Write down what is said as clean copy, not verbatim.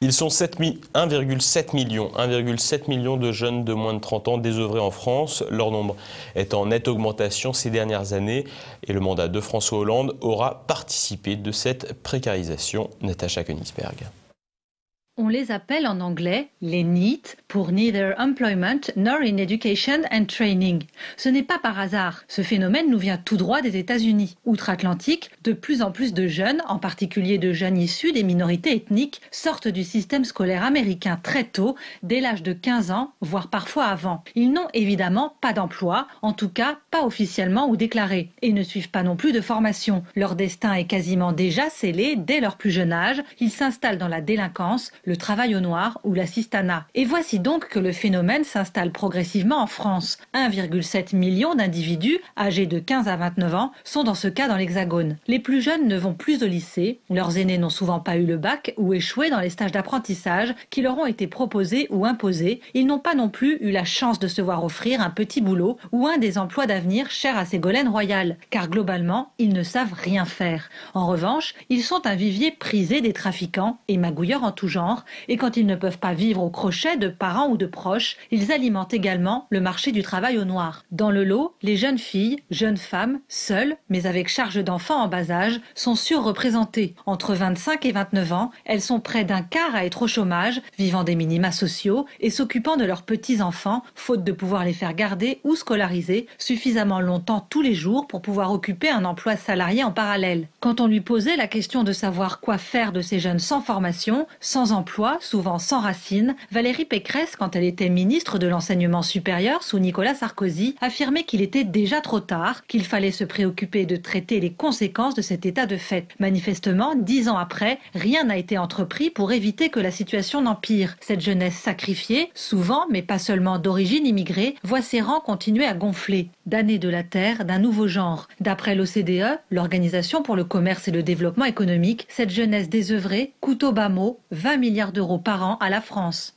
Ils sont 1,7 million de jeunes de moins de 30 ans désœuvrés en France. Leur nombre est en nette augmentation ces dernières années et le mandat de François Hollande aura participé de cette précarisation. Natacha Königsberg. On les appelle en anglais les NEET pour Neither Employment nor in Education and Training. Ce n'est pas par hasard. Ce phénomène nous vient tout droit des États-Unis. Outre-Atlantique, de plus en plus de jeunes, en particulier de jeunes issus des minorités ethniques, sortent du système scolaire américain très tôt, dès l'âge de 15 ans, voire parfois avant. Ils n'ont évidemment pas d'emploi, en tout cas pas officiellement ou déclaré, et ne suivent pas non plus de formation. Leur destin est quasiment déjà scellé dès leur plus jeune âge. Ils s'installent dans la délinquance, le travail au noir ou l'assistanat. Et voici donc que le phénomène s'installe progressivement en France. 1,7 million d'individus âgés de 15 à 29 ans sont dans ce cas dans l'Hexagone. Les plus jeunes ne vont plus au lycée, leurs aînés n'ont souvent pas eu le bac ou échoué dans les stages d'apprentissage qui leur ont été proposés ou imposés. Ils n'ont pas non plus eu la chance de se voir offrir un petit boulot ou un des emplois d'avenir chers à Ségolène Royal, car globalement, ils ne savent rien faire. En revanche, ils sont un vivier prisé des trafiquants et magouilleurs en tout genre. Et quand ils ne peuvent pas vivre au crochet de parents ou de proches, ils alimentent également le marché du travail au noir. Dans le lot, les jeunes filles, jeunes femmes, seules, mais avec charge d'enfants en bas âge, sont surreprésentées. Entre 25 et 29 ans, elles sont près d'un quart à être au chômage, vivant des minima sociaux et s'occupant de leurs petits-enfants, faute de pouvoir les faire garder ou scolariser suffisamment longtemps tous les jours pour pouvoir occuper un emploi salarié en parallèle. Quand on lui posait la question de savoir quoi faire de ces jeunes sans formation, sans emploi, souvent sans racines, Valérie Pécresse, quand elle était ministre de l'Enseignement supérieur sous Nicolas Sarkozy, affirmait qu'il était déjà trop tard, qu'il fallait se préoccuper de traiter les conséquences de cet état de fait. Manifestement, 10 ans après, rien n'a été entrepris pour éviter que la situation n'empire. Cette jeunesse sacrifiée, souvent, mais pas seulement d'origine immigrée, voit ses rangs continuer à gonfler. Damnés de la terre d'un nouveau genre. D'après l'OCDE, l'Organisation pour le commerce et le développement économique, cette jeunesse désœuvrée coûte au bas mot 20 milliards d'euros par an à la France.